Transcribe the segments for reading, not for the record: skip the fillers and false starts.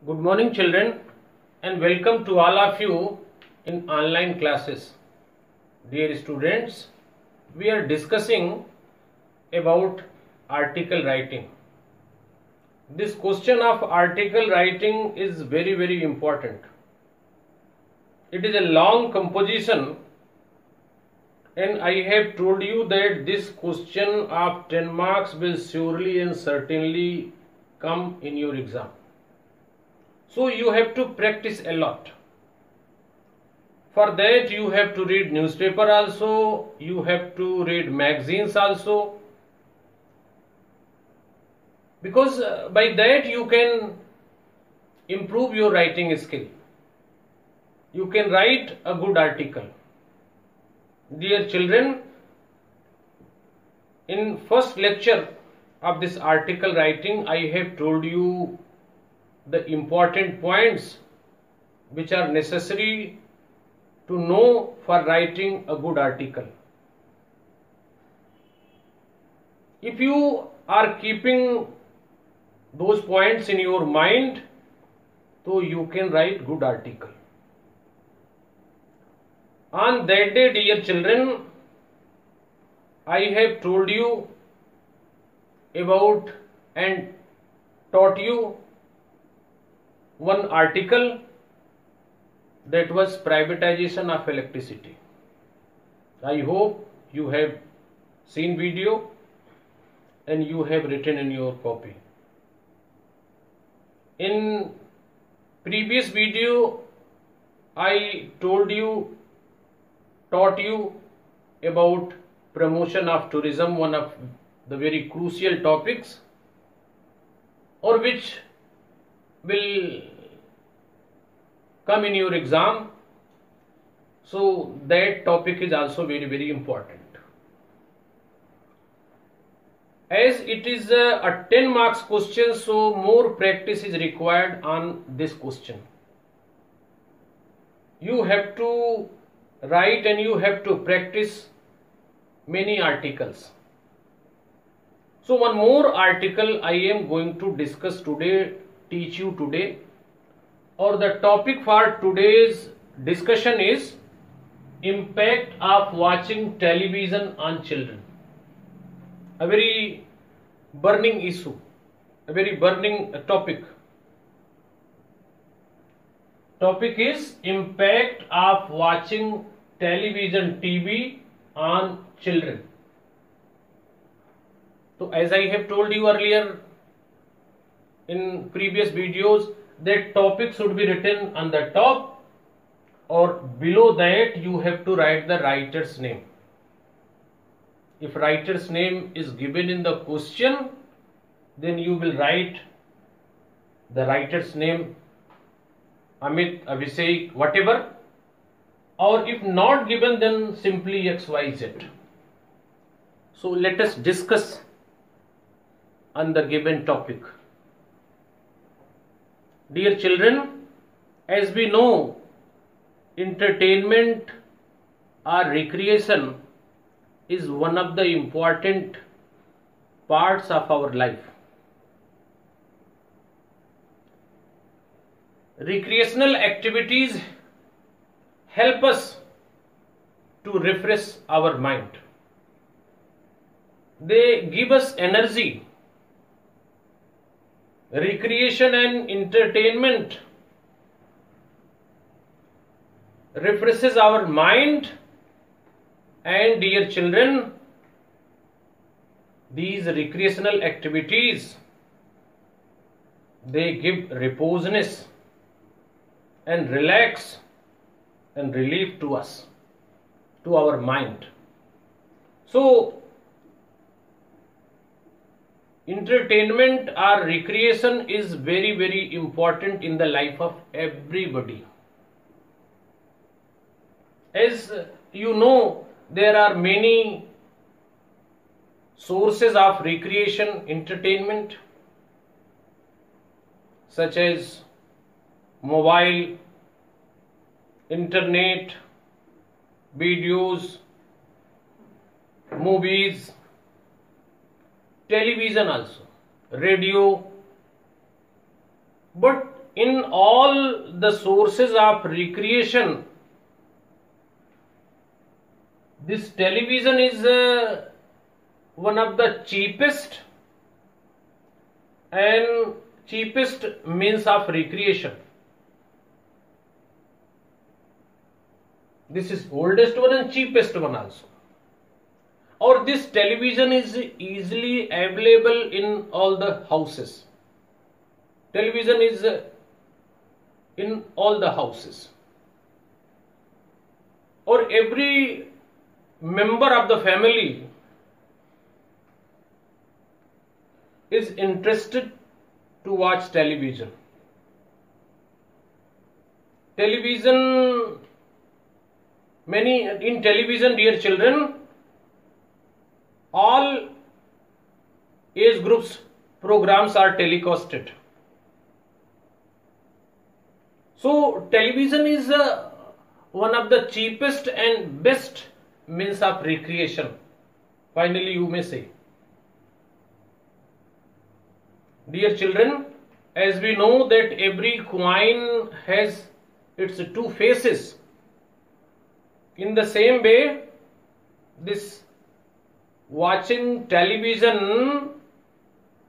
Good morning children and welcome to all of you in online classes. Dear students, we are discussing about article writing. This question of article writing is very important. It is a long composition and I have told you that this question of 10 marks will surely and certainly come in your exam. So you have to practice a lot. For that you have to read newspaper also, you have to read magazines also. Because by that you can improve your writing skill. You can write a good article. Dear children, in first lecture of this article writing, I have told you the important points which are necessary to know for writing a good article. If you are keeping those points in your mind, so you can write good article. On that day, dear children, I have told you about and taught you one article, that was privatization of electricity. I hope you have seen video and you have written in your copy. In previous video I taught you about promotion of tourism, one of the very crucial topics, or which will come in your exam. So that topic is also very important. As it is a 10 marks question, so more practice is required on this question. You have to write and you have to practice many articles. So one more article I am going to discuss today, teach you today, or the topic for today's discussion is impact of watching television on children. A very burning issue, a very burning topic. Topic is impact of watching television TV on children. So as I have told you earlier in previous videos, that topic should be written on the top, or below that you have to write the writer's name. If writer's name is given in the question, then you will write the writer's name, Amit, Abhishek, whatever, or if not given, then simply XYZ. So let us discuss on the given topic. Dear children, as we know, entertainment or recreation is one of the important parts of our life. Recreational activities help us to refresh our mind. They give us energy. Recreation and entertainment refreshes our mind, and dear children, these recreational activities, they give reposeness and relax and relief to us, to our mind. So entertainment or recreation is very important in the life of everybody. As you know, there are many sources of recreation, entertainment, such as mobile, internet, videos, movies, television also, radio. But in all the sources of recreation, this television is one of the cheapest means of recreation. This is oldest one and cheapest one also. Or this television is easily available in all the houses. Television is in all the houses. Or every member of the family is interested to watch television. In television, dear children, all age groups programs are telecasted. So television is one of the cheapest and best means of recreation. Finally, you may say. Dear children, as we know that every coin has its two faces, in the same way, this watching television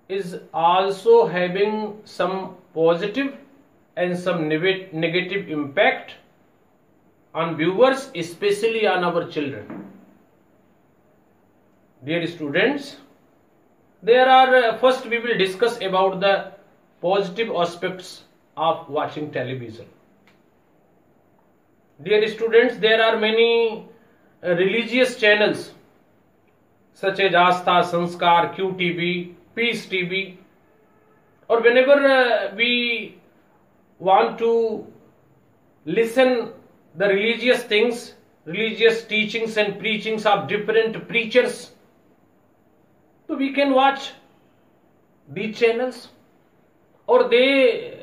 is also having some positive and some negative impact on viewers, especially on our children. Dear students, first we will discuss about the positive aspects of watching television. Dear students, there are many religious channels such as Astha, Sanskar, QTV, Peace TV, or whenever we want to listen the religious things, religious teachings and preachings of different preachers, so we can watch these channels, or they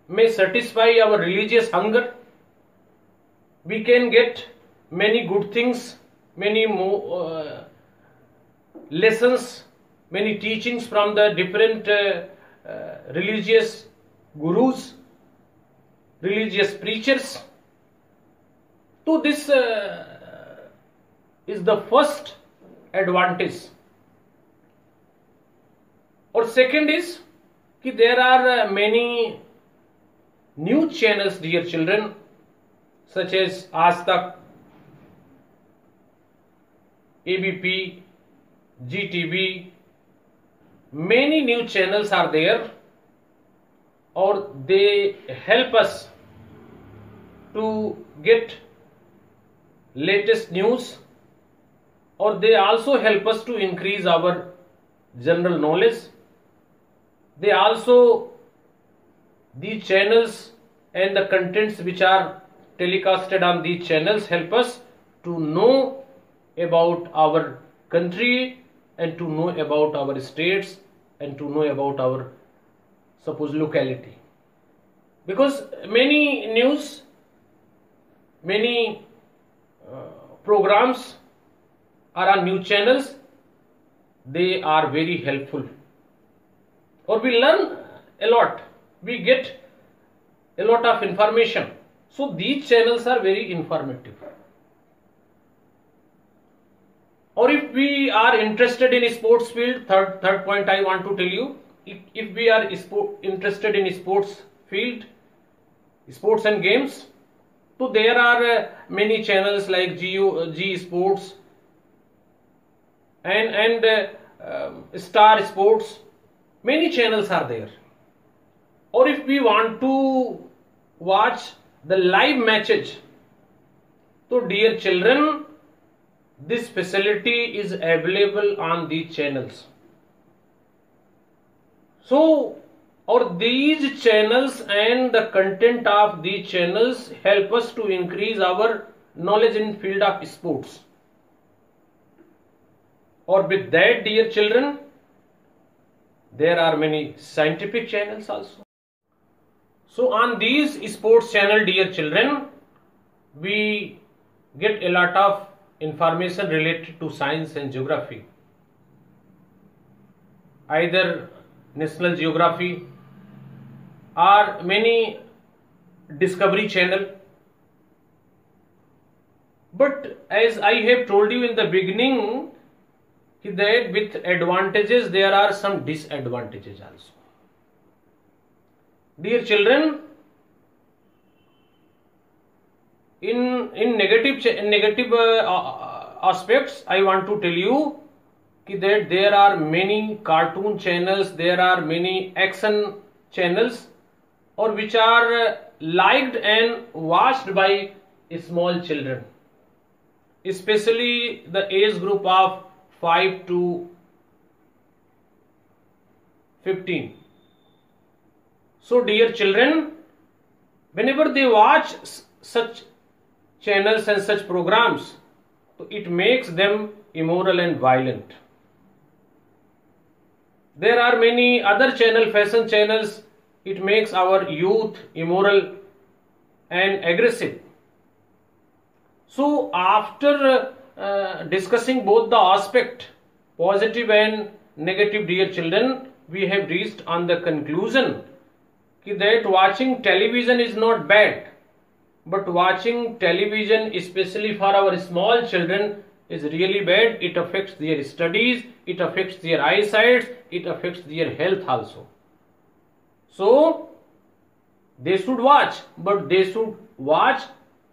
may satisfy our religious hunger. We can get many good things, many more lessons, many teachings from the different religious gurus, religious preachers. So this is the first advantage. Or second is that there are many news channels, dear children, such as Aaj Tak, ABP, GTV. Many news channels are there, or they help us to get latest news, or they also help us to increase our general knowledge. These channels and the contents which are telecasted on these channels help us to know about our country and to know about our states and to know about our suppose locality. Because many news, many programs are on news channels, they are very helpful. Or we learn a lot, we get a lot of information. So these channels are very informative. Or if we are interested in sports field, third point I want to tell you, if we are interested in sports field, sports and games, so there are many channels like G Sports and Star Sports. Many channels are there. Or if we want to watch the live matches, so dear children, this facility is available on these channels. So, or these channels and the content of these channels help us to increase our knowledge in field of sports. Or with that, dear children, there are many scientific channels also. So on these sports channel, dear children, we get a lot of information related to science and geography. Either National Geography, are many Discovery Channel. But as I have told you in the beginning, that with advantages there are some disadvantages also. Dear children, in negative aspects, I want to tell you that there are many cartoon channels, there are many action channels, or which are liked and watched by small children, especially the age group of 5 to 15. So dear children, whenever they watch such channels and such programs, it makes them immoral and violent. There are many other channel, fashion channels, it makes our youth immoral and aggressive. So after discussing both the aspect, positive and negative, dear children, we have reached on the conclusion that watching television is not bad, but watching television, especially for our small children, is really bad. It affects their studies, it affects their eyesight, it affects their health also. So they should watch, but they should watch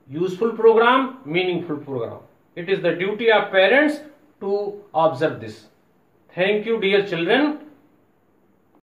useful program, meaningful program. It is the duty of parents to observe this. Thank you, dear children.